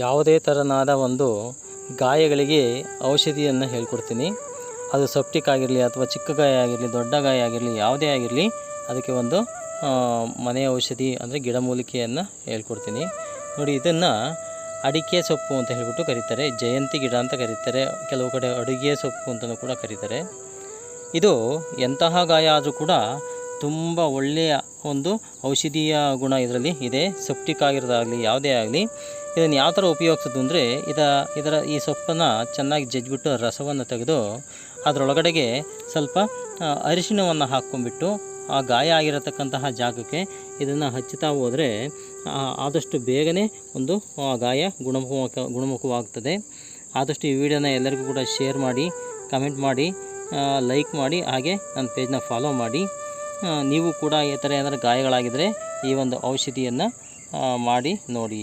ಯಾವುದೇ ಥರನಾದ ಒಂದು ಗಾಯಗಳಿಗೆ ಔಷಧಿಯನ್ನು ಹೇಳ್ಕೊಡ್ತೀನಿ. ಅದು ಸೆಪ್ಟಿಕ್ ಆಗಿರಲಿ ಅಥವಾ ಚಿಕ್ಕ ಗಾಯ ಆಗಿರಲಿ ದೊಡ್ಡ ಗಾಯ ಆಗಿರಲಿ ಯಾವುದೇ ಆಗಿರಲಿ ಅದಕ್ಕೆ ಒಂದು ಮನೆ ಔಷಧಿ ಅಂದರೆ ಗಿಡಮೂಲಿಕೆಯನ್ನು ಹೇಳ್ಕೊಡ್ತೀನಿ. ನೋಡಿ, ಇದನ್ನು ಅಡಿಕೆ ಸೊಪ್ಪು ಅಂತ ಹೇಳಿಬಿಟ್ಟು ಕರೀತಾರೆ, ಜಯಂತಿ ಗಿಡ ಅಂತ ಕರೀತಾರೆ, ಕೆಲವು ಕಡೆ ಅಡುಗೆ ಸೊಪ್ಪು ಅಂತಲೂ ಕೂಡ ಕರೀತಾರೆ. ಇದು ಎಂತಹ ಗಾಯ ಆದರೂ ಕೂಡ ತುಂಬ ಒಳ್ಳೆಯ ಒಂದು ಔಷಧೀಯ ಗುಣ ಇದರಲ್ಲಿ ಇದೆ. ಸೆಪ್ಟಿಕ್ ಆಗಿರೋದಾಗಲಿ ಯಾವುದೇ ಆಗಲಿ ಇದನ್ನು ಯಾವ ಥರ ಉಪಯೋಗಿಸೋದು ಅಂದರೆ ಈ ಸೊಪ್ಪನ್ನು ಚೆನ್ನಾಗಿ ಜಜ್ಜಿಬಿಟ್ಟು ರಸವನ್ನು ತೆಗೆದು ಅದರೊಳಗಡೆಗೆ ಸ್ವಲ್ಪ ಅರಿಶಿಣವನ್ನು ಹಾಕ್ಕೊಂಡ್ಬಿಟ್ಟು ಆ ಗಾಯ ಆಗಿರತಕ್ಕಂತಹ ಜಾಗಕ್ಕೆ ಇದನ್ನು ಹಚ್ಚುತ್ತಾ ಹೋದರೆ ಆದಷ್ಟು ಬೇಗನೆ ಒಂದು ಗಾಯ ಗುಣಮುಖವಾಗ್ತದೆ. ಆದಷ್ಟು ಈ ವಿಡಿಯೋನ ಎಲ್ಲರಿಗೂ ಕೂಡ ಶೇರ್ ಮಾಡಿ, ಕಮೆಂಟ್ ಮಾಡಿ, ಲೈಕ್ ಮಾಡಿ, ಹಾಗೆ ನನ್ನ ಪೇಜ್ನ ಫಾಲೋ ಮಾಡಿ. ನೀವು ಕೂಡ ಈ ಥರ ಏನಾದರೂ ಗಾಯಗಳಾಗಿದ್ದರೆ ಈ ಒಂದು ಔಷಧಿಯನ್ನು ಮಾಡಿ ನೋಡಿ.